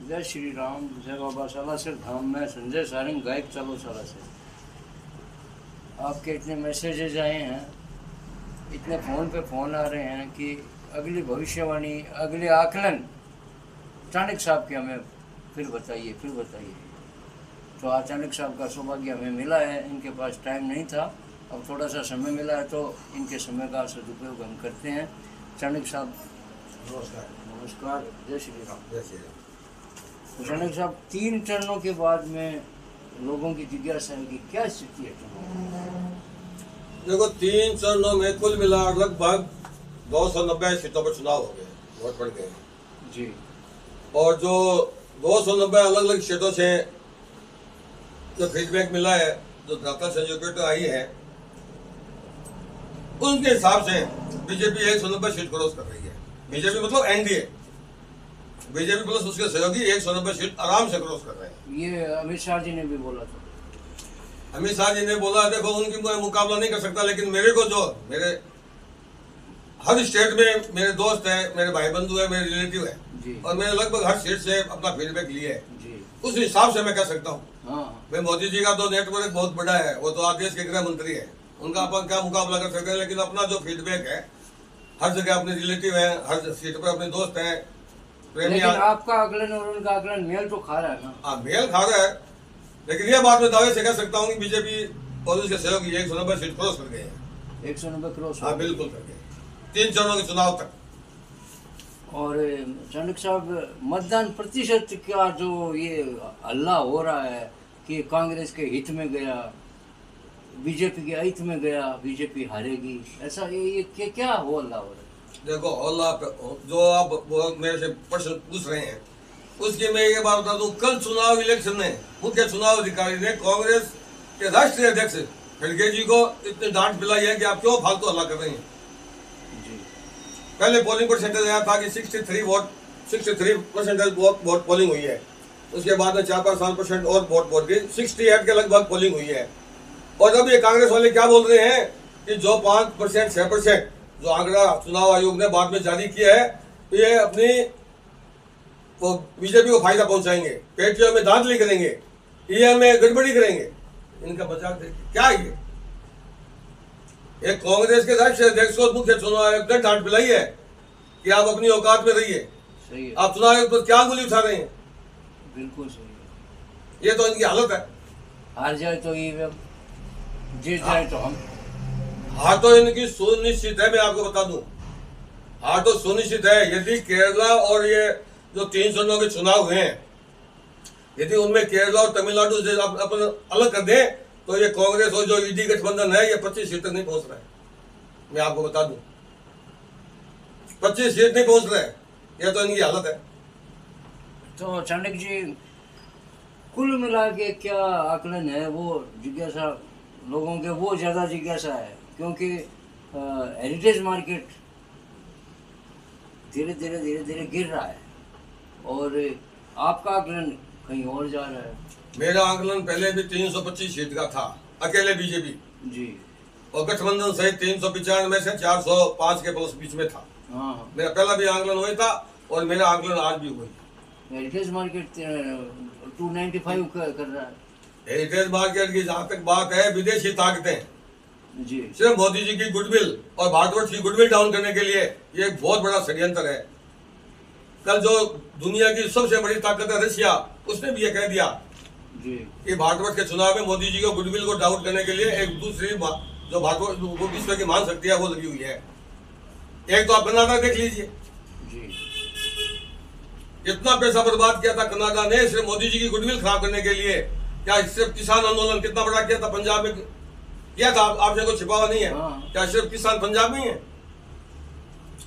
जय श्री राम, जय बाबा सालासर धाम में संजय सारंग गायक चालो सालासर। आपके इतने मैसेजेज आए हैं, इतने फ़ोन पे फ़ोन आ रहे हैं कि अगली भविष्यवाणी, अगले आकलन चाणक्य साहब के हमें फिर बताइए। तो चाणक्य साहब का सौभाग्य हमें मिला है, इनके पास टाइम नहीं था, अब थोड़ा सा समय मिला है तो इनके समय का सदुपयोग हम करते हैं। चाणक्य साहब नमस्कार। नमस्कार, जय श्री राम। जय श्री राम। तो चाणक्य साहब, 3 चरणों के बाद में लोगों की जिज्ञासा है कि क्या स्थिति है। देखो, 3 चरणों में कुल मिला लगभग 290 सीटों पर चुनाव हो गए, वोट पड़ गए जी। और जो 290 अलग अलग सीटों से जो फीडबैक मिला है, जो दाता संयोजक आई है, उनके हिसाब से बीजेपी 190 सीट क्रॉस कर रही है। बीजेपी मतलब एनडीए, बीजेपी प्लस उसके सहयोगी 190 सीट आराम से क्रॉस कर रहे हैं। ये अमित शाह जी ने भी बोला था। अमित शाह जी ने बोला, देखो उनकी मैं मुकाबला नहीं कर सकता, लेकिन मेरे को जो मेरे हर स्टेट में मेरे दोस्त है, मेरे भाई बंधु है, मेरे रिलेटिव है जी। और मैंने लगभग हर स्टेट से अपना फीडबैक लिया है जी। उस हिसाब से मैं कह सकता हूँ। हाँ। भाई मोदी जी का तो नेटवर्क बहुत बड़ा है, वो तो आज देश के गृह मंत्री है, उनका अपन क्या मुकाबला कर सकते हैं, लेकिन अपना जो फीडबैक है, हर जगह अपने रिलेटिव है, हर सीट पर अपने दोस्त हैं, लेकिन आपका आकलन और उनका आकलन मेल तो खा रहा है ना। हाँ, मेल खा रहा है, लेकिन यह बात मैं दावे से कह सकता हूँ कि बीजेपी और उसके सहयोगी 190 सीट क्रॉस कर गए हैं। 190 क्रॉस। हाँ, बिल्कुल कर गए, 3 चरणों के चुनाव तक। और चाणक्य साहब, मतदान प्रतिशत का जो ये हल्ला हो रहा है कि कांग्रेस के हित में गया, बीजेपी के हित में गया, बीजेपी हारेगी, ऐसा ये क्या हो हल्ला हो रहा है? देखो, अल्लाह जो आप मेरे से प्रश्न पूछ रहे हैं उसकी मैं ये बात बता दूं, कल चुनाव इलेक्शन में मुख्य चुनाव अधिकारी ने कांग्रेस के राष्ट्रीय अध्यक्ष खड़गे जी को इतनी डांट पिलाई है कि आप क्यों फालतू हल्ला कर रहे हैं। जी। पहले पोलिंग परसेंटेज आया था कि 63% वोट पोलिंग हुई है, उसके बाद में 4-5% और वोट बोल गई, 68 के लगभग पोलिंग हुई है। और अब ये कांग्रेस वाले क्या बोल रहे हैं कि जो 5% 6% जो आंकड़ा चुनाव आयोग ने बाद में जारी किया है, ये अपनी वो बीजेपी को फायदा पहुंचाएंगे, पेटियों में धांधली करेंगे, ईवीएम में गड़बड़ी करेंगे। इनका बचाव क्या है? ये कांग्रेस के राष्ट्रीय अध्यक्ष को मुख्य चुनाव आयोग ने डांट पिलाई है कि आप अपनी औकात में रहिए। सही है। आप चुनाव आयोग पर क्या गोली उठा रहे हैं? बिल्कुल सही है। ये तो इनकी हालत है। हार जाए तो ये, जीत जाए तो हम। हार तो इनकी सुनिश्चित है, मैं आपको बता दूं, हार तो सुनिश्चित है। यदि केरला और ये जो 3 चरणों के चुनाव हुए हैं, यदि उनमें केरला और तमिलनाडु से अपन अलग कर दें तो ये कांग्रेस और जो ईडी गठबंधन है, ये 25 सीट तक नहीं पहुंच रहा है। मैं आपको बता दूं, 25 सीट नहीं पहुंच रहा है, ये तो इनकी हालत है। तो चाणक्य जी, कुल मिला के क्या आकलन है? वो जिज्ञासा लोगों के, वो ज़्यादा जिज्ञासा है क्योंकि हेरिटेज मार्केट धीरे धीरे गिर रहा है और आपका आकलन कहीं और जा रहा है। मेरा आकलन पहले भी 325 सीट का था, अकेले बीजेपी जी, और गठबंधन सहित 395 में से 405 के प्लस बीच में था। हाँ। मेरा पहला भी आकलन हुआ था और मेरा आकलन आज भी हुआ। हेरिटेज मार्केट 295 कर रहा है। हेरिटेज मार्केट की जहाँ तक बात है, विदेशी ताकतें जी। सिर्फ मोदी जी की गुडविल और भारतवर्ष की गुडविल डाउन करने के लिए ये एक बहुत बड़ा षड्यंत्र है। कल जो दुनिया की सबसे बड़ी ताकत है रशिया, उसने भी ये कह दिया जी कि भारतवर्ष के चुनाव में मोदी जी को गुडविल को डाउन करने के लिए एक दूसरी जो भारतवर्ष वो विश्व की महान शक्ति है वो लगी हुई है। एक तो आप कनाडा देख लीजिए, जी। कितना पैसा बर्बाद किया था कनाडा ने सिर्फ मोदी जी की गुडविल खराब करने के लिए। क्या सिर्फ किसान आंदोलन कितना बड़ा किया था पंजाब में, किया था, आपसे कोई छिपा हुआ नहीं है। हाँ। क्या सिर्फ किसान पंजाब में ही है?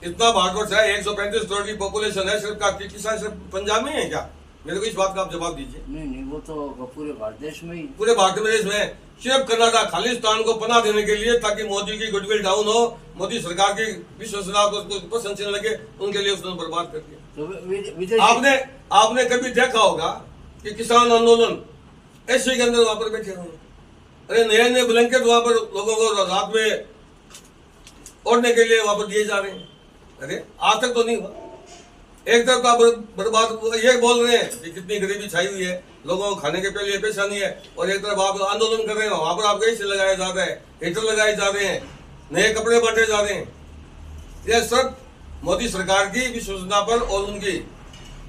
इतना भारतवर्ष है, 135 करोड़ की पॉपुलेशन है, सिर्फ का किसान सिर्फ पंजाब में ही है क्या? मेरे को इस बात का आप जवाब दीजिए। नहीं, वो तो पूरे भारत देश में ही, पूरे भारत देश में सिर्फ कनाडा खालिस्तान को पनाह देने के लिए, ताकि मोदी की गुडविल डाउन हो, मोदी सरकार की विश्वसनीयता को पसंद चलने लगे, उनके लिए उसने बर्बाद कर दिया। तो आपने कभी देखा होगा कि किसान आंदोलन ऐसे के अंदर वहां पर बैठे हुए, अरे नए ब्लैंकेट वहां पर लोगों को रात में ओढ़ने के लिए वहां पर दिए जा रहे हैं। अरे आज तक तो नहीं हुआ। एक तरफ तो आप बर्बाद ये बोल रहे हैं कि कितनी गरीबी छाई हुई है, लोगों को खाने के लिए परेशानी है, और एक तरफ आप आंदोलन कर रहे हैं, वहां पर आपको एसी लगाया जा रहा है, हीटर लगाए जा रहे हैं, नए कपड़े बांटे जा रहे हैं। यह सब मोदी सरकार की विश्वसनीयता पर और उनकी,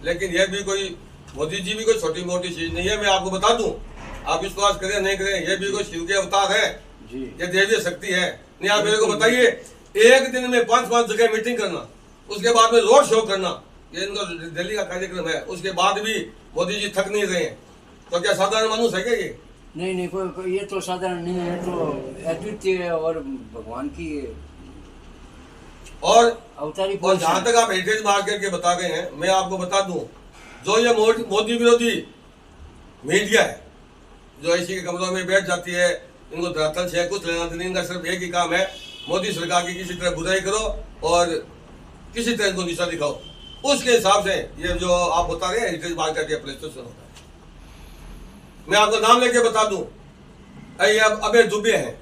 लेकिन यह भी कोई, मोदी जी भी कोई छोटी मोटी चीज नहीं है। मैं आपको बता दूं, आप विश्वास करें नहीं करें, यह भी कोई शिव के अवतार है, यह देवीय शक्ति है। नहीं, आप मेरे को बताइए, एक दिन में 5-5 जगह मीटिंग करना, उसके बाद में रोड शो करना, ये इनका दिल्ली का कार्यक्रम है, उसके बाद भी मोदी जी थक नहीं रहे हैं, तो क्या साधारण मनुष्य है क्या ये? नहीं, कोई ये तो साधारण नहीं है, तो अद्वितीय और भगवान की और अवतारी। और जहां तक आप हेरिटेज मार्केट के बता रहे हैं, मैं आपको बता दूं, जो ये मोदी विरोधी मीडिया है, जो ऐसी के कमरों में बैठ जाती है, इनको धरातल से कुछ लेना देना, इनका सिर्फ एक ही काम है, मोदी सरकार की किसी तरह बुराई करो और किसी तरह इनको निशा दिखाओ। उसके हिसाब से ये जो आप बता रहे हैं हेरिटेज मार्केट या प्लेस्टेशन होता है। मैं आपको नाम लेके बता दूं, ये अबे दुबे हैं,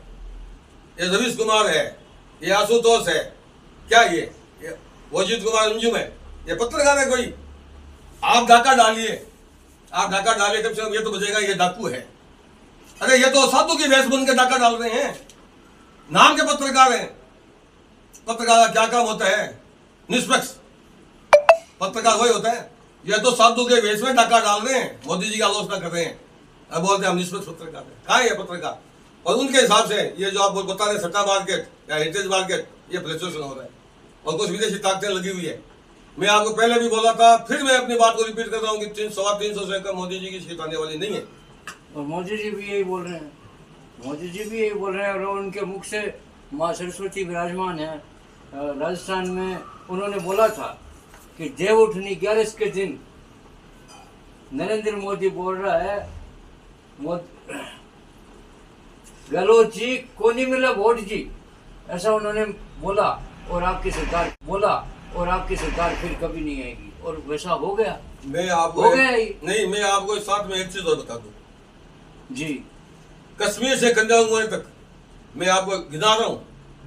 ये रवीश कुमार है, ये आशुतोष है, क्या ये वजीद कुमार अंजुम है, ये पत्रकार है कोई? आप डाका डालिए, कम से कम ये तो बचेगा ये डाकू है। अरे ये तो साधु की वेश बन के डाका डाल रहे हैं, नाम के पत्रकार हैं। पत्रकार का क्या काम होता है? निष्पक्ष पत्रकार वही होता है। ये तो साधु के वेश में डाका डाल रहे हैं, मोदी जी की आलोचना कर रहे हैं, अब बोलते हैं हम निष्पक्ष पत्रकार हैं। कहाँ है ये पत्रकार? और उनके हिसाब से ये जो आप बता रहे सट्टा मार्केट या हेरिटेज मार्केट, ये फ्लक्चुएशन हो रहा है और कुछ विदेशी ताकतें लगी हुई है। मैं आपको पहले भी बोला था, फिर मैं अपनी बात को रिपीट कर रहा हूँ कि 300 से कम मोदी जी की सीट आने वाली नहीं है। और मोदी जी भी यही बोल रहे हैं, और उनके मुख से माँ सरस्वती विराजमान है। राजस्थान में उन्होंने बोला था कि देव उठनी 11 के दिन नरेंद्र मोदी बोल रहा है, गहलोत जी को नहीं मिला वोट जी, ऐसा उन्होंने बोला, और आपकी सरकार फिर कभी नहीं आएगी, और वैसा हो गया। मैं आपको नहीं, मैं आपको साथ में एक चीज और बता दूं जी। कश्मीर से कन्याकुमारी तक मैं आपको गिना रहा हूं,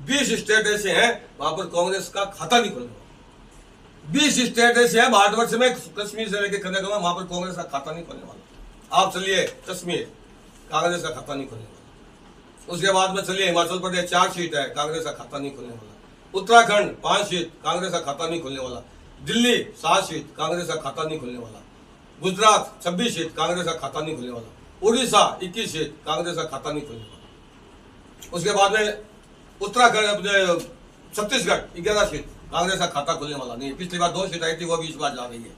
20 स्टेट ऐसे हैं वहां पर कांग्रेस का खाता नहीं खुलने वाला। 20 स्टेट ऐसे हैं भारतवर्ष में, कश्मीर से लेकर कन्याकुमारी, वहां पर कांग्रेस का खाता नहीं खुलने वाला। आप चलिए कश्मीर, कांग्रेस का खाता नहीं खुलने वाला। उसके बाद में चलिए हिमाचल प्रदेश 4 सीट है, कांग्रेस का खाता नहीं खुलने वाला। उत्तराखंड 5 सीट, कांग्रेस का खाता नहीं खुलने वाला। दिल्ली 7 सीट, कांग्रेस का खाता नहीं खुलने वाला। गुजरात 26 सीट, कांग्रेस का खाता नहीं खुलने वाला। उड़ीसा 21 सीट, कांग्रेस का खाता नहीं खुलने वाला। उसके बाद में उत्तराखंड, अपने छत्तीसगढ़ 11 सीट, कांग्रेस का खाता खुलने वाला नहीं। पिछली बार 2 सीट आई थी, वो भी इस बार जा रही है।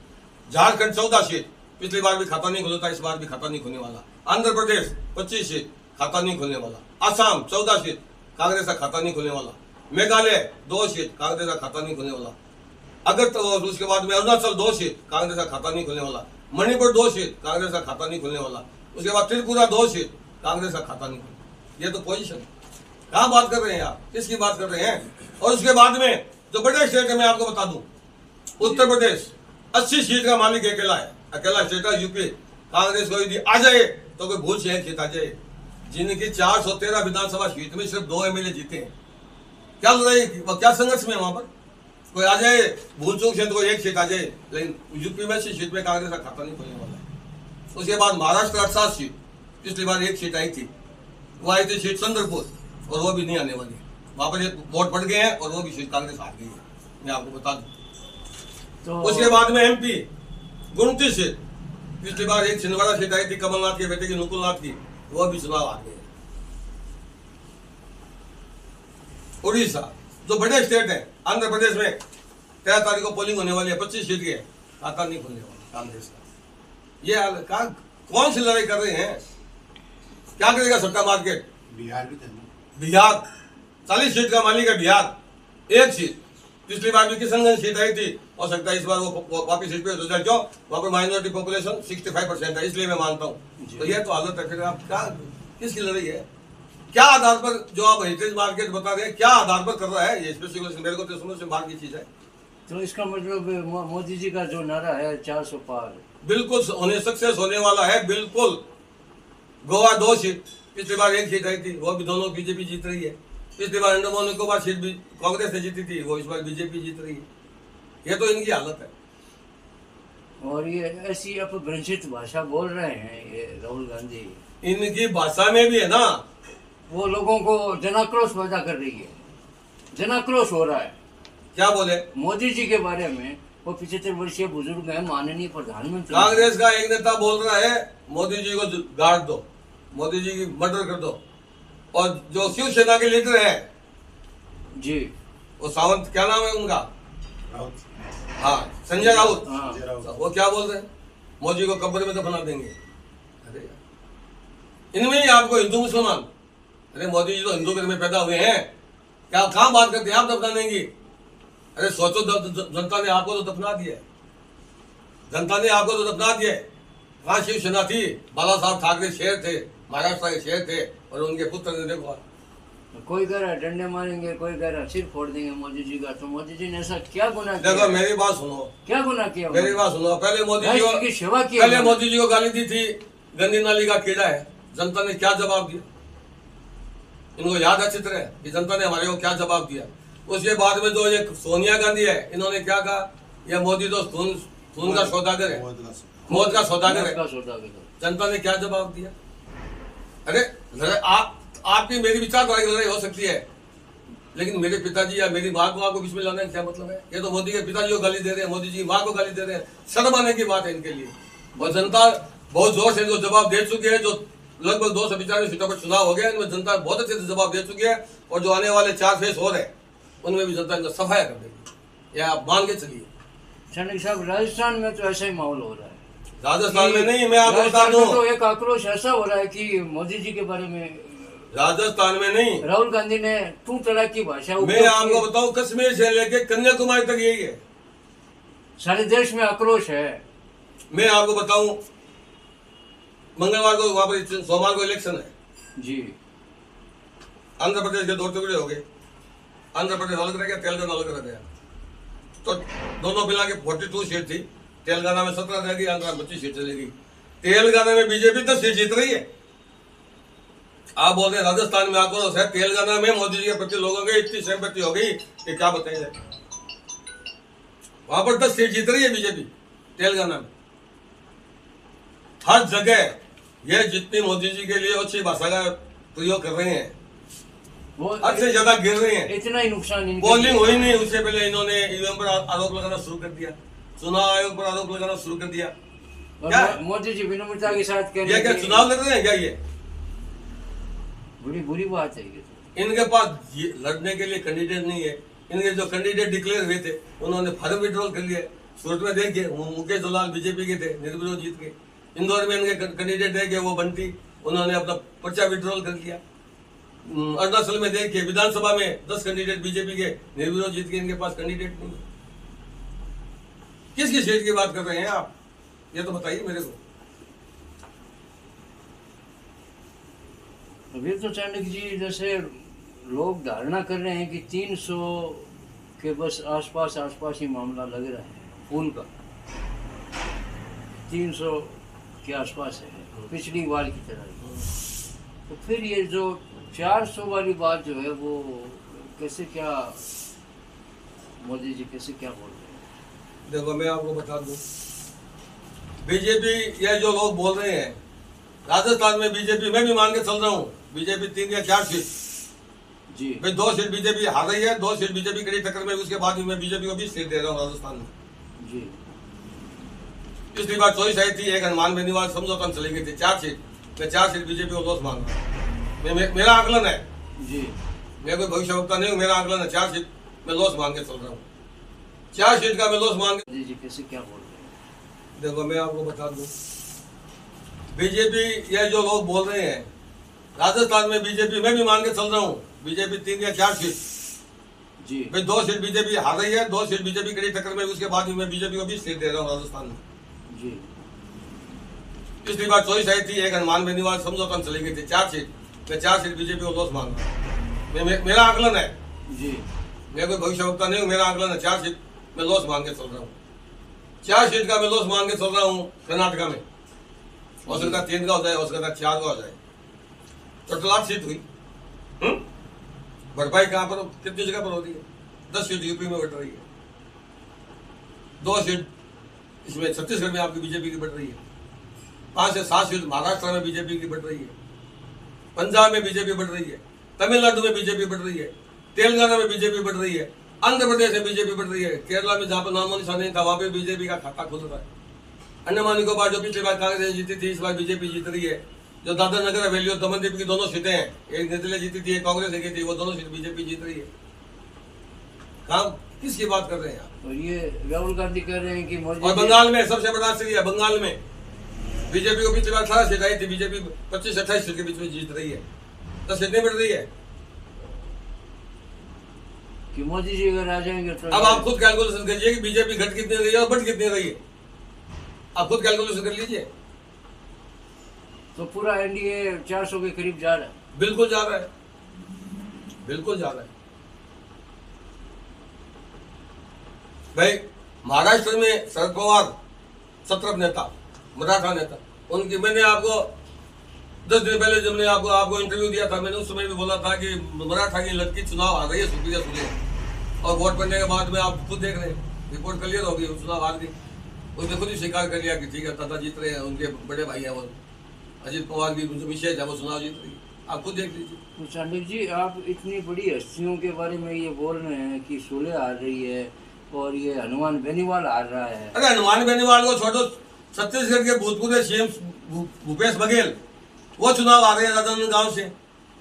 झारखंड 14 सीट, पिछली बार भी खाता नहीं खुला था, इस बार भी खाता नहीं खुलने वाला। आंध्र प्रदेश 25 सीट, खाता नहीं खुलने वाला। आसाम 14 सीट, कांग्रेस का खाता नहीं खुलने वाला। मेघालय 2 सीट, कांग्रेस का खाता नहीं खुलने वाला। अगर तो उसके बाद में अरुणाचल 2 सीट, कांग्रेस का खाता नहीं खुलने वाला। मणिपुर 2 सीट, कांग्रेस का खाता नहीं खुलने वाला। उसके बाद त्रिपुरा 2 सीट, कांग्रेस का खाता नहीं खुलने। ये तो पोजीशन है। क्या बात कर रहे हैं आप, किसकी बात कर रहे हैं? और उसके बाद में जो बड़े स्टेट है, मैं आपको बता दूं, उत्तर प्रदेश 80 सीट का मालिक अकेला स्टेट है। यूपी कांग्रेस को यदि आ जाए तो कोई भूल से जीत आ जाए, जिनकी 413 विधानसभा सीट में सिर्फ 2 एमएलए जीते हैं। क्या लड़ाई, क्या संघर्ष में वहां पर कोई आ जाए भूल चूक से तो कोई 1 सीट आ जाए, लेकिन यूपी में 80 सीट में कांग्रेस का खाता नहीं खुलने वाला है। उसके बाद महाराष्ट्र 68 सीट, पिछली बार 1 सीट आई थी, वो आई थी सीट चंद्रपुर, और वो भी नहीं आने वाली। वहां पर वोट पड़ गए हैं और वो भी सीट कांग्रेस हार गई है, मैं आपको बता दूं। तो उसके बाद में एमपी 29 सीट, पिछली बार 1 छिंदवाड़ा सीट आई थी कमलनाथ के बेटे की, नुकुलनाथ की, वो भी चुनाव हार गए। उड़ीसा जो बड़े स्टेट है, आंध्र प्रदेश में 13 तारीख को पोलिंग होने वाली है, 25 सीट के, खाता नहीं खुलने वाला कांग्रेस का। ये कौन सी लड़ाई कर रहे हैं? क्या करेगा सट्टा मार्केट? बिहार 40 सीट का मालिक है बिहार, 1 सीट। पिछली बार भी किशनगंज सीट आई थी, हो सकता है इस बार वो वापिस सीट पे रिजल्ट, क्यों? वहां पर माइनॉरिटी पॉपुलेशन 65% है, इसलिए मैं मानता हूँ। तो ये तो हालत है। फिर आप क्या, किसकी लड़ाई है? क्या आधार पर जो आप हेरिटेज मार्केट बता रहे हैं, क्या आधार पर कर रहा है ये स्पेसिफिकेशन? मेरे को तो समझ से बाहर की चीज है। तो इसका मतलब मोदी जी का जो नारा है 400 पार, बिल्कुल सक्सेस होने वाला है, बिल्कुल। गोवा 2 सीट, पिछली बार 1 सीट आई थी, वो भी दोनों बीजेपी जीत रही है। पिछली बार अंडमान निकोबार सीट भी कांग्रेस ने जीती थी, वो इस बार बीजेपी जीत रही है। ये तो इनकी हालत है। और ये ऐसी अपभ्रंशित भाषा बोल रहे हैं ये राहुल गांधी, इनकी भाषा में भी है ना, वो लोगों को जनाक्रोश पैदा कर रही है, जनाक्रोश हो रहा है। क्या बोले मोदी जी के बारे में, वो 75 वर्षीय बुजुर्ग है, माननीय प्रधानमंत्री। कांग्रेस का एक नेता बोल रहा है मोदी जी को गाड़ दो, मोदी जी की मर्डर कर दो। और जो शिवसेना के लीडर है जी, वो सावंत, क्या नाम है उनका, हाँ संजय राउत, हाँ, वो क्या बोल रहे हैं, मोदी को कब्र में दफना देंगे। अरे इनमें ही आपको हिंदू मुसलमान, अरे मोदी जी तो हिंदू घर में पैदा हुए हैं, क्या कहाँ बात करते हैं आप दफना देंगी। अरे सोचो, जनता ने आपको तो दफना दिया, जनता ने आपको तो दफना दिया। कहाँ शिवसेना थी, बाला साहब ठाकरे शेर थे, महाराष्ट्र के शेर थे, और उनके पुत्र ने देखो। कोई कह रहा है डंडे मारेंगे, कोई कह रहा है सिर फोड़ देंगे मोदी जी का। तो मोदी जी ने ऐसा क्या गुनाह किया? देखो मेरी बात सुनो, क्या गुनाह किया? मेरी बात सुनो। पहले मोदी जी राष्ट्र की सेवा की, पहले मोदी जी को गाली दी थी, गंदी नाली का कीड़ा है। जनता ने क्या जवाब दिया, इनको याद है अच्छी तरह कि जनता ने हमारे को क्या जवाब दिया। उसके बाद में जो ये सोनिया गांधी है, इन्होंने क्या कहा, यह मोदी तो खून का सौदागर है, मौत का सौदागर है। जनता ने क्या जवाब दिया। अरे आपकी मेरी विचारधारा की लड़ाई हो सकती है, लेकिन मेरे पिताजी या मेरी माँ को आपको बीच में लाने का क्या मतलब है। ये तो मोदी के पिताजी को गाली दे रहे हैं, मोदी जी की माँ को गाली दे रहे हैं, शर्म आने की बात है इनके लिए। और जनता बहुत जोर से इनको जवाब दे चुकी है। जो लगभग 295 सीटों पर चुनाव हो गया, इनमें जनता बहुत अच्छे से जवाब दे चुकी है। और जो आने वाले 4 फेज हो रहे उनमें भी जनता इनको सफाया कर देगी, या आप मान के चलिए। सैनिक साहब, राजस्थान में तो ऐसा ही माहौल हो रहा है। राजस्थान में नहीं, मैं आपको बता दूं, तो एक आक्रोश ऐसा हो रहा है कि मोदी जी के बारे में, राजस्थान में नहीं, राहुल गांधी ने तू तड़ाक की भाषा, मैं आपको बताऊं, कश्मीर से लेके कन्याकुमारी तक यही है, सारे देश में आक्रोश है। मैं आपको बताऊं, मंगलवार को वहां पर, सोमवार को इलेक्शन है जी। आंध्र प्रदेश के 2 टुकड़े हो गए, आंध्र प्रदेश अलग रह गया, तेलंगाना अलग रह गया। तो दोनों मिला के 42 सीट थी, तेलंगाना में 17 रहेगी, आंध्र में 25 सीट चलेगी। तेलंगाना में बीजेपी 10 सीट जीत रही है। आप बोल रहे हैं राजस्थान में आक्रोश है, तेलंगाना में मोदी जी के प्रति लोगों की इतनी सहमति हो गई कि क्या बताया जाए। वहां पर 10 सीट जीत रही है बीजेपी तेलंगाना में। हर जगह ये जितनी मोदी जी के लिए अच्छी भाषा का प्रयोग कर रहे हैं, वो हद से ज्यादा गिर रहे हैं। इतना ही नुकसान इनके पोलिंग हुई नहीं, उससे पहले इन्होंने ईवीएम पर आरोप लगाना शुरू कर दिया, चुनाव आयोग पर आरोप लगाना शुरू कर दिया। क्या मोदी जी विनम्रता के साथ कह ये क्या चुनाव लड़ रहे हैं क्या? ये बड़ी बुरी बात है। ये तो इनके पास लड़ने के लिए कैंडिडेट नहीं है। इनके जो कैंडिडेट डिक्लेयर हुए थे उन्होंने फॉर्म विड्रॉल कर लिया। सूरत में देखिए, मुकेश दलाल बीजेपी के थे, निर्विरोध जीत गए। इंदौर में इनके कैंडिडेट देखे, वो बंटी, उन्होंने अपना पर्चा विड्रॉल कर लिया। अरुणाचल में देखिए, विधानसभा में 10 कैंडिडेट बीजेपी के निर्विरोध जीत के, इनके पास कैंडिडेट नहीं है। किसकी सीट की बात कर रहे हैं आप, ये तो बताइए मेरे को। अभी तो चाणक्य जी जैसे लोग धारणा कर रहे हैं कि 300 के बस आसपास ही मामला लग रहा है फूल का, 300 के आसपास है पिछली बार की तरह। तो फिर ये जो 400 वाली बात जो है वो कैसे, क्या मोदी जी कैसे क्या बोल रहे हैं? देखो मैं आपको बता दूं, बीजेपी ये जो लोग बोल रहे हैं, राजस्थान में बीजेपी, मैं भी मान के चल रहा हूँ, बीजेपी 3 या 4 सीट जी भाई, 2 सीट बीजेपी हार रही है, 2 सीट बीजेपी कड़ी टक्कर में। उसके बाद मैं बीजेपी को 20 सीट दे रहा हूँ राजस्थान में जी। पिछली बार चॉइस आई थी, एक हनुमान बेनीवाल समझौता में चली गई थी 4 सीट, मैं 4 सीट बीजेपी को लॉस मान रहा हूँ। मेरा आकलन है जी, मैं कोई भविष्यवक्ता नहीं हूँ, मेरा आकलन है 4 सीट मैं लॉस मान के चल रहा हूँ। 4 सीट का मैं लॉस मान के। जी कैसे क्या बोल रहे हैं? देखो मैं आपको बता दूं, बीजेपी ये जो लोग बोल रहे हैं, राजस्थान में बीजेपी, मैं भी मान के चल रहा हूँ, बीजेपी 3 या 4 सीट जी भाई, 2 सीट बीजेपी हार रही है, 2 सीट बीजेपी कड़ी टक्कर में। उसके बाद मैं बीजेपी को 20 सीट दे रहा हूँ राजस्थान में जी। पिछली बार चॉइस आई थी, एक हनुमान बेनीवाल समझौता में चली गई थी 4 सीट, मैं 4 सीट बीजेपी को लॉस मान रहा हूँ। मेरा आकलन है जी, मैं कोई भविष्यवक्ता नहीं हूँ, मेरा आकलन है 4 सीट मैं लॉस मान के चल रहा हूँ। 4 सीट का मैं लॉस मान के चल रहा हूँ कर्नाटका में। हो सकता है 3 का हो जाए, हो सकता है 4 का हो जाए, टोटल 8 सीट हुई। भरपाई कहाँ पर, कितनी जगह पर हो रही है? 10 सीट यूपी में बढ़ रही है, 2 सीट इसमें छत्तीसगढ़ में आपकी बीजेपी की बढ़ रही है, 5 से 7 सीट महाराष्ट्र में बीजेपी की बढ़ रही है, पंजाब में बीजेपी बढ़ रही है, तमिलनाडु में बीजेपी बढ़ रही है, तेलंगाना में बीजेपी बढ़ रही है, आंध्र प्रदेश में बीजेपी बढ़ रही है, केरला में जहां पर नामो निशान नहीं था वहां पे बीजेपी का खाता खुल रहा है। अंडमान निकोबार जो पिछली बार कांग्रेस जीती थी, इस बार बीजेपी जीत रही है। जो दादर नगर हवेली और दमनदीप की दोनों सीटें हैं, एक निर्दलीय जीती थी, एक कांग्रेस की थी, वो दोनों सीट बीजेपी जीत रही है। काम किसकी बात कर रहे हैं आप? और ये राहुल गांधी कह रहे हैं कि मोदी और बंगाल में सबसे बड़ा आश्चर्य है, बंगाल में बीजेपी को पिछली बार 18 सीट आई थी, बीजेपी 25-28 सीट के बीच में जीत रही है, 10 सीट नहीं बढ़ रही है। कि मोदी जी अगर आ जाएंगे तो अब आप खुद कैलकुलेशन कीजिए कि बीजेपी घट कितनी रही है और बढ़ कितनी रही है, आप खुद कैलकुलेशन कर लीजिए। तो पूरा एनडीए 400 के करीब जा रहा है। बिल्कुल जा रहा है, बिल्कुल जा रहा है भाई। महाराष्ट्र में शरद पवार सत्रप नेता, मराठा नेता, उनकी मैंने आपको 10 दिन पहले जब मैंने आपको इंटरव्यू दिया था, मैंने उस समय भी बोला था कि मराठा की लड़की चुनाव आ रही है सुप्रिया सुले, और वोट पड़ने के बाद में आप खुद देख रहे हैं रिपोर्ट क्लियर होगी, चुनाव हार गई। उसने खुद ही स्वीकार कर लिया कि ठीक है दादा जीत रहे हैं, उनके बड़े भाई हैं वो अजित पवार की विशेष है, वो चुनाव जीत रही है, आप खुद देख लीजिए। तो चांडिल जी, आप इतनी बड़ी हस्तियों के बारे में ये बोल रहे हैं कि सुले हार रही है और ये हनुमान बेनीवाल हार रहा है। अरे हनुमान बेनीवाल को छोड़ो, छत्तीसगढ़ के भूतपूर्व सीएम भूपेश बघेल वो चुनाव आ रहे हैं राजनांदगांव से।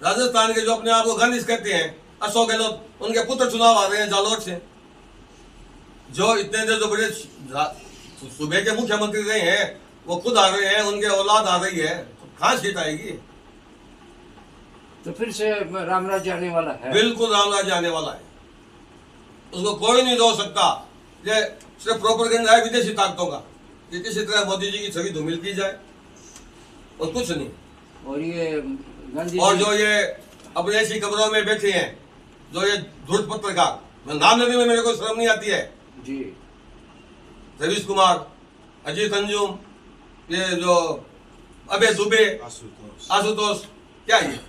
राजस्थान के जो अपने आप को गणेश कहते हैं अशोक गहलोत, उनके पुत्र चुनाव आ रहे हैं जालोर से। जो इतने जो बड़े सूबे के मुख्यमंत्री रहे हैं वो खुद आ रहे हैं, उनके औलाद आ रही है, तो कहां सीट आएगी? तो फिर से रामराज आने वाला है। बिल्कुल रामराज आने वाला है, उसको कोई नहीं रोक सकता। ये सिर्फ प्रोपेगेंडा है विदेशी ताकतों का कि किसी तरह मोदी जी की छवि धूमिल की जाए और कुछ नहीं। और ये गांधी और जो ये अपने ऐसी कमरों में बैठे हैं, जो ये धूर्त पत्रकार, मैं नाम लेने में मेरे को शर्म नहीं आती है जी, रवीश कुमार, अजीत अंजुम, ये जो अभय दुबे, आशुतोष, क्या ये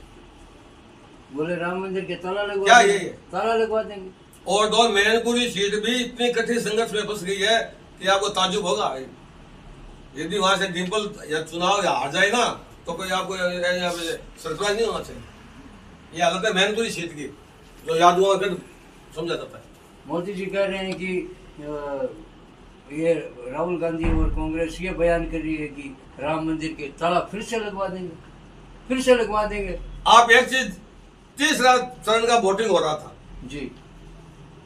बोले राम मंदिर के ताला लगवा क्या देंगे, ये? ताला लगवा देंगे। और दो मैनपुरी सीट भी इतनी कठिन संघर्ष में फंस गई है कि आपको ताजुब होगा। यदि वहां से डिम्पल या चुनाव या हार जाए ना तो कोई आपको सरप्राइज नहीं होना चाहिए। ये हालत है मैनपुरी सीट की, जो यादवों का समझा जाता है। मोदी जी कह रहे हैं कि ये राहुल गांधी और कांग्रेस ये बयान कर रही है कि राम मंदिर के ताला फिर से लगवा देंगे, फिर से लगवा देंगे। आप एक चीज, तीसरा चरण का वोटिंग हो रहा था जी,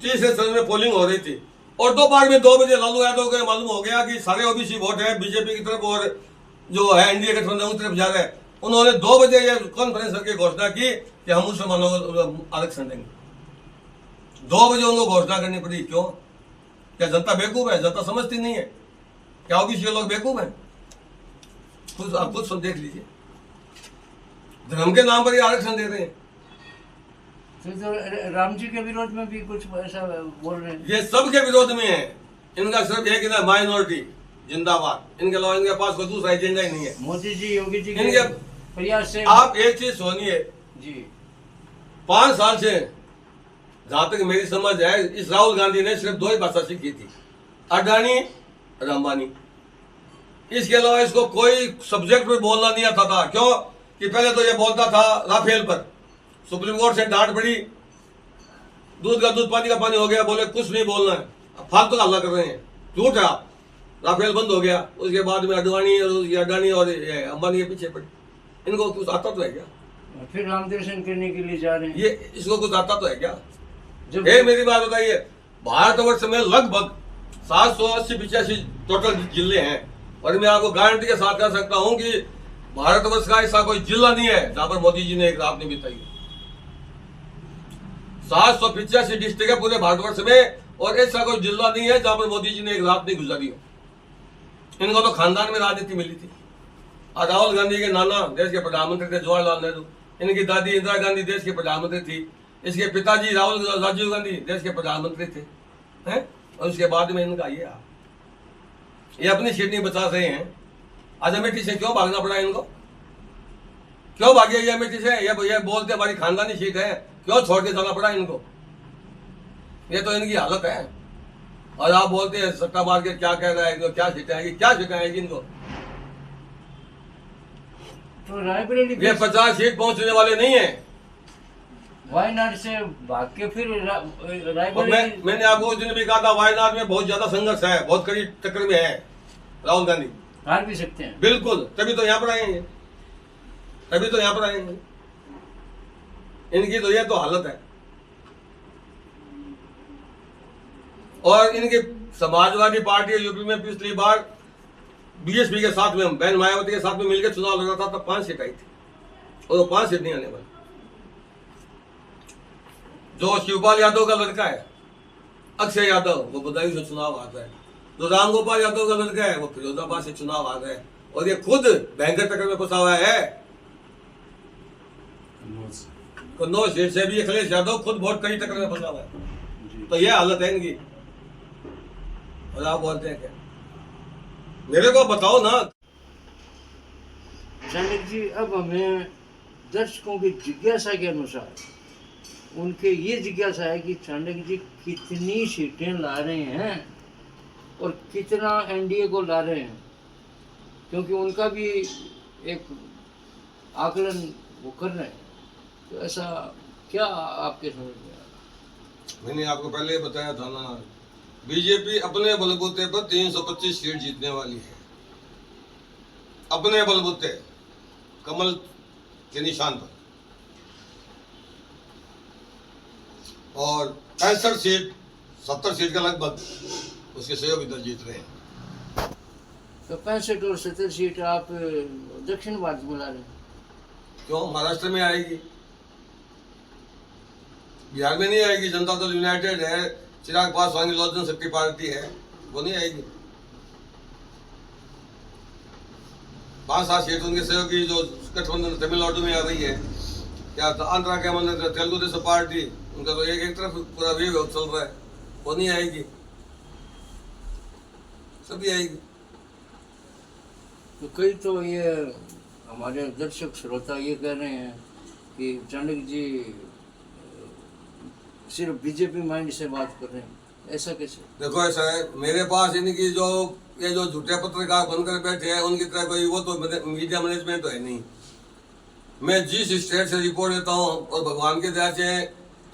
तीसरे चरण में पोलिंग हो रही थी और दोपहर में 2 बजे लालू यादव को मालूम हो गया कि सारे ओबीसी वोट है बीजेपी की तरफ और जो है एनडीए गठबंधन की तरफ जा रहे हैं। उन्होंने 2 बजे ये कॉन्फ्रेंस करके घोषणा की कि हम मुसलमानों को आरक्षण देंगे। 2 बजे उनको घोषणा करनी पड़ी। क्यों? क्या जनता बेवकूफ है? जनता समझती नहीं है क्या ओबीसी लोग बेवकूफ हैं? खुद आप खुद सब देख लीजिए, धर्म के नाम पर ही आरक्षण दे रहे हैं। तो राम जी के विरोध में भी कुछ ऐसा बोल रहे हैं। ये सबके विरोध में है, इनका सिर्फ एक ही माइनॉरिटी जिंदाबाद, इनके अलावा इनके पास कोई दूसरा एजेंडा ही नहीं है। मोदी जी योगी जी के इनके प्रयास से आप एक चीज सुनिए जी, 5 साल से जहां तक मेरी समझ है, इस राहुल गांधी ने सिर्फ 2 ही भाषा सीखी थी, अडानी और अंबानी। इसके अलावा इसको कोई सब्जेक्ट पे बोलना नहीं आता था। क्यों? कि पहले तो ये बोलता था राफेल पर, सुप्रीम कोर्ट से डांट पड़ी, दूध का दूध पानी का पानी हो गया, बोले कुछ नहीं बोलना है, अब फालतू का हल्ला कर रहे हैं, झूठ है। आप राफेल बंद हो गया, उसके बाद में अडानी और अंबानी के पीछे पड़े। इनको कुछ आता तो है क्या? फिर राम दर्शन करने के लिए जा रहे हैं। ये इसको कुछ आता तो है क्या? जब मेरी बात बताइए, भारतवर्ष में लगभग 780-85 टोटल जिले हैं और मैं आपको गारंटी के साथ कह सकता हूं कि भारतवर्ष का ऐसा कोई जिला नहीं है जहां पर मोदी जी ने एक रात नहीं बिताई। 785 डिस्ट्रिक्ट है पूरे भारतवर्ष में और ऐसा कोई जिला नहीं है जहां पर मोदी जी ने एक रात नहीं गुजारी हो। इनको तो खानदान में राजनीति मिली थी। और राहुल गांधी के नाना देश के प्रधानमंत्री थे जवाहरलाल नेहरू, इनकी दादी इंदिरा गांधी देश के प्रधानमंत्री थी, इसके पिताजी राजीव गांधी देश के प्रधानमंत्री थे, हैं? और उसके बाद में इनका ये अपनी सीट नहीं बचा रहे हैं। आज अमेठी से क्यों भागना पड़ा इनको? क्यों भागे ये अमेठी से? ये बोलते हमारी खानदानी सीट है, क्यों छोड़ के जाना पड़ा इनको? ये तो इनकी हालत है। और आप बोलते हैं सट्टा मार के क्या कह रहा है, इनको क्या सिखाएगी, क्या सिखाएगी इनको? तो रायबरेली ये 50 सीट पहुंचने वाले नहीं है। वायनाड से भाग के फिर और रायबरेली मैंने आपको उस दिन भी कहा था, वायनाड में बहुत ज्यादा संघर्ष है, बहुत कड़ी टक्कर में है राहुल गांधी, हार भी सकते हैं। बिल्कुल। तभी तो यहाँ पर आएंगे, तभी तो यहाँ पर आएंगे। इनकी तो ये तो हालत है। और इनकी समाजवादी पार्टी यूपी में पिछली बार बीएसपी के साथ में, बहन मायावती के साथ में मिलकर चुनाव लड़ा था, तब 5 सीट आई थी, और वो 5 सीट नहीं आने वाली। जो शिवपाल यादव का लड़का है अक्षय यादव, वो बदायूं से चुनाव आता है। जो रामगोपाल यादव का लड़का है वो फिरोजाबाद से चुनाव आ गए, और ये खुद भयंकर टक्कर में फंसा हुआ है। कन्नौज सीट से भी अखिलेश यादव खुद बहुत कड़ी टक्कर में फंसा हुआ है। तो ये हालत है इनकी, और आप बोलते हैं क्या? मेरे को बताओ ना। चाणक्य जी, अब हमें दर्शकों की जिज्ञासा के अनुसार उनके ये जिज्ञासा है कि चाणक्य जी कितनी सीटें ला रहे हैं और कितना एनडीए को ला रहे हैं, क्योंकि उनका भी एक आकलन वो कर रहे हैं। तो ऐसा क्या आपके समझ में आया? मैंने आपको पहले ही बताया था ना, बीजेपी अपने बलबूते पर 325 सीट जीतने वाली है, अपने बलबूते, कमल के निशान पर। और 65 सीट, 70 सीट का लगभग उसके सहयोग इधर जीत रहे हैं। तो 65 और 70 सीट आप दक्षिण भारत में ला रहे हैं। क्यों? महाराष्ट्र में आएगी, बिहार में नहीं आएगी। जनता दल यूनाइटेड है, चिराग पासवान की लोक जनशक्ति पार्टी है, वो नहीं आएगी। 5-7 सीट उनके सहयोगी जो गठबंधन तमिलनाडु में आ रही है, क्या तो आंध्रा के मंदिर तेलुगु देशम पार्टी, उनका तो एक तरफ पूरा वेव चल रहा है, वो नहीं आएगी, सभी आएगी। तो कई तो ये हमारे दर्शक श्रोता ये कह रहे हैं कि चाणक्य जी सिर्फ बीजेपी माइंड से बात कर रहे हैं, ऐसा कैसे? देखो ऐसा है, मेरे पास इनकी जो ये जो झूठे पत्रकार बनकर बैठे हैं, उनकी तरह कोई वो तो मीडिया मैनेजमेंट तो है नहीं। मैं जिस स्टेट से रिपोर्ट देता हूँ, और भगवान के दया से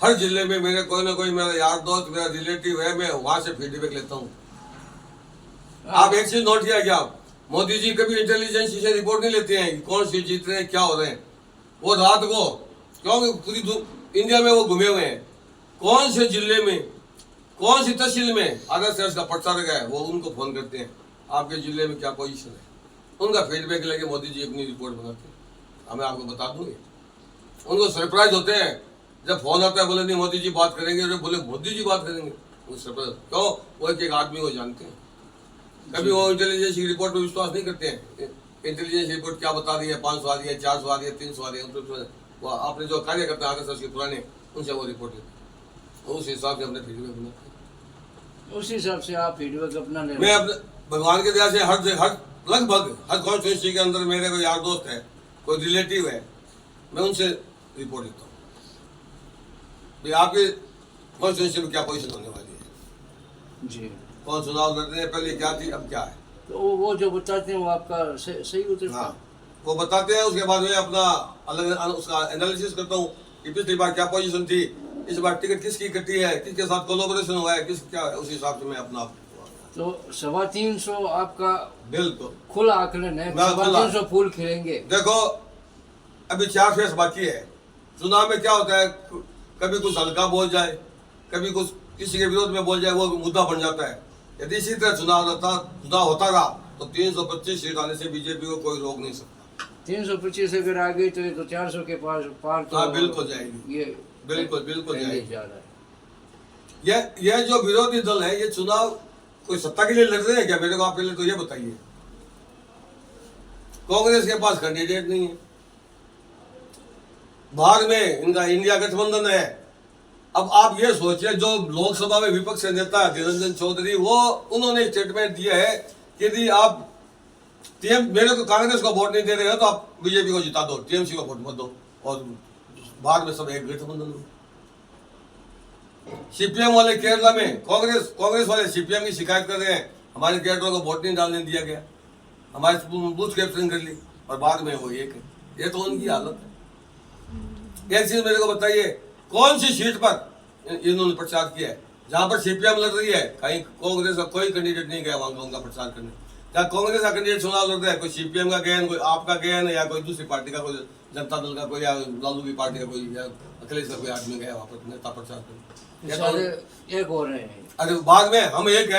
हर जिले में मेरे कोई ना कोई मेरा यार दोस्त, मेरा रिलेटिव है, मैं वहां से फीडबैक लेता हूँ। आप एक चीज नोट किया क्या? मोदी जी कभी इंटेलिजेंस से रिपोर्ट नहीं लेते हैं कौन सी जीत रहे हैं, क्या हो रहे हैं। वो रात को, क्योंकि पूरी इंडिया में वो घूमे हुए हैं, कौन से जिले में, कौन सी तहसील में आरएसएस का प्रचारक है, वो उनको फोन करते हैं, आपके जिले में क्या पोजीशन है। उनका फीडबैक लेके मोदी जी अपनी रिपोर्ट बनाते हैं, हमें आपको बता दूंगे। उनको सरप्राइज होते हैं जब फोन आता है, बोले नहीं मोदी जी बात करेंगे, बोले मोदी जी बात करेंगे, वो सरप्राइज। क्यों? वो एक आदमी को जानते हैं। कभी वो इंटेलिजेंस की रिपोर्ट पर विश्वास नहीं करते हैं। इंटेलिजेंस रिपोर्ट क्या बता रही है, 500 आ रही है, 400 आ रही है, 300 आ रही है, वो आपने जो कार्यकर्ता आरएसएस के पुराने, उनसे वो रिपोर्ट लेते हैं, उस हिसाब से अपने फीडबैक बनाते हैं। उस हिसाब से आप फीडबैक अपना ले। मैं अपने भगवान के दया से हर लगभग हर कॉन्स्टिट्यूंसी के अंदर मेरे कोई यार दोस्त है, कोई रिलेटिव है, मैं उनसे रिपोर्ट लेता हूँ भाई आपके कॉन्स्टिट्यूंसी में क्या पोजीशन होने वाली है जी, कौन चुनाव लड़ रहे हैं, पहले क्या थी अब क्या है। तो वो जो बताते हैं वो आपका सही उतरता है। हाँ, वो बताते हैं, उसके बाद मैं अपना अलग उसका एनालिसिस करता हूँ कि पिछली बार क्या पोजीशन थी, इस बार टिकट किसकी कटी है, किसके साथ कोलैबोरेशन हुआ है, किस क्या है, उस हिसाब से मैं अपना। तो 325 आपका बिल्कुल खुला आकलन है, 325 फूल खिलेंगे। देखो अभी 4 फेस बाकी है। चुनाव में क्या होता है, कभी कुछ हल्का बोल जाए, कभी कुछ किसी के विरोध में बोल जाए, वो मुद्दा बन जाता है। यदि इसी तरह चुनाव होता रहा तो 325 सीट आने से बीजेपी को कोई रोक नहीं सकता। 325 अगर आ गई तो ये तो 400 के पार तो हाँ बिल्कुल जाएगी, ये बिल्कुल जाएगी। जा रहा है। यह जो विरोधी दल है, ये चुनाव कोई सत्ता के लिए लड़ रहे हैं क्या? मेरे को आप पहले तो ये बताइए। कांग्रेस के पास कैंडिडेट नहीं है, बाहर में इनका इंडिया गठबंधन है। अब आप ये सोचिए, जो लोकसभा में विपक्ष के नेता अधीर रंजन चौधरी, वो उन्होंने स्टेटमेंट दिया है कि यदि आप मेरे को कांग्रेस को वोट नहीं दे रहे हो तो आप बीजेपी को जिता दो, टीएमसी को वोट मत दो, और बाद में सब एक गठबंधन हो। सीपीएम वाले केरला में, कांग्रेस वाले सीपीएम की शिकायत कर रहे हैं हमारे कैडरों को वोट नहीं डालने दिया गया, हमारे बूथ कैप्चरिंग कर ली, और बाद में वो एक है। ये तो उनकी हालत है। एक चीज मेरे को बताइए, कौन सी सीट पर इन्होंने प्रचार किया है जहां पर सीपीएम लड़ रही है? कहीं कांग्रेस का कोई कैंडिडेट नहीं गया वहां उनका प्रचार करने। जहाँ कांग्रेस का कैंडिडेट चुनाव लड़ रहा है, कोई सीपीएम का गया, कोई आपका गया, या कोई दूसरी पार्टी का, कोई जनता दल का, कोई या लालू की पार्टी का, कोई या अखिलेश का कोई आदमी गया वहां पर नेता प्रचार करने। एक हो रहे हैं। अरे बाद में हम एक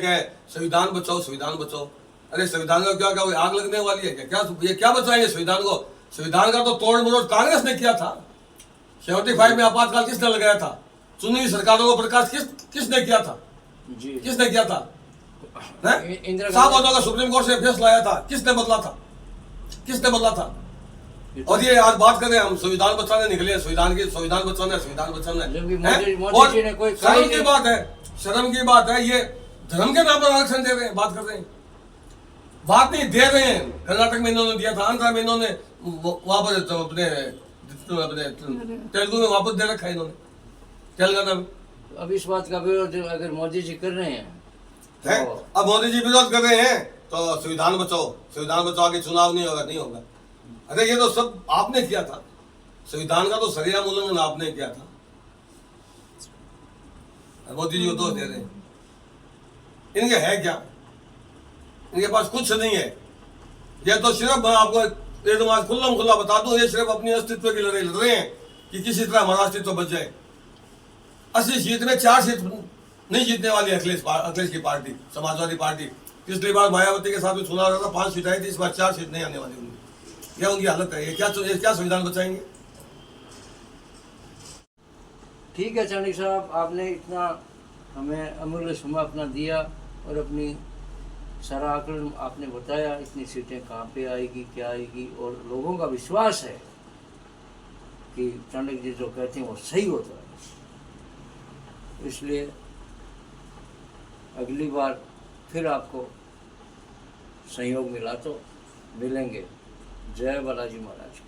है, संविधान बचाओ, संविधान बचाओ। अरे संविधान का क्या कोई आग लगने वाली है क्या? ये क्या बचाएंगे संविधान को? संविधान का तो तोड़ मरोड़ कांग्रेस ने किया था। 75 में आपातकाल किसने लगाया था? चुनी हुई सरकारों को प्रकाश किसने किया था? जी, किसने किया था? साहब का सुप्रीम कोर्ट से फैसला आया था, किसने बदला था? किसने बदला था? और ये आज बात कर रहे हैं हम संविधान बचाने निकले, संविधान बचाना है। और शर्म की बात है, शर्म की बात है, ये धर्म के नाम पर आरक्षण दे रहे हैं, बात कर रहे हैं, बात नहीं दे रहे हैं। कर्नाटक में इन्होंने दिया था, आंध्र में इन्होंने वापस अपने तेलुगु में वापस दे रखा है इन्होंने, तेलंगाना में। अब इस बात का विरोध अगर मोदी जी कर रहे हैं है? अब मोदी जी विरोध कर रहे हैं तो संविधान बचाओ के चुनाव नहीं होगा, नहीं होगा। अरे ये तो सब आपने किया था, संविधान का तो सरेआम उल्लंघन आपने किया था। मोदी जी को दोष दे रहे हैं, इनके है क्या? इनके पास कुछ नहीं है। ये तो सिर्फ मैं आपको एकदम आज खुल्ला बता दूं, ये सिर्फ अपनी अस्तित्व की लड़ाई लड़ रहे हैं कि किसी तरह हमारा अस्तित्व बच जाए। 80 सीट में 4 सीट नहीं जीतने वाली अखिलेश की पार्टी, समाजवादी पार्टी। पिछली बार मायावती के साथ में चुनाव रहा था, 5 सीट आई थी, इस बार 4 सीट नहीं आने वाली उनकी। यह उनकी हालत है। ये क्या संविधान बचाएंगे? ठीक है चाणक्य साहब, आपने इतना हमें अमूल्य समय अपना दिया और अपनी सारा आकलन आपने बताया, इतनी सीटें कहाँ पे आएगी, क्या आएगी, और लोगों का विश्वास है कि चाणक्य जी जो कहते हैं वो सही होता है। इसलिए अगली बार फिर आपको सहयोग मिला तो मिलेंगे। जय बालाजी महाराज।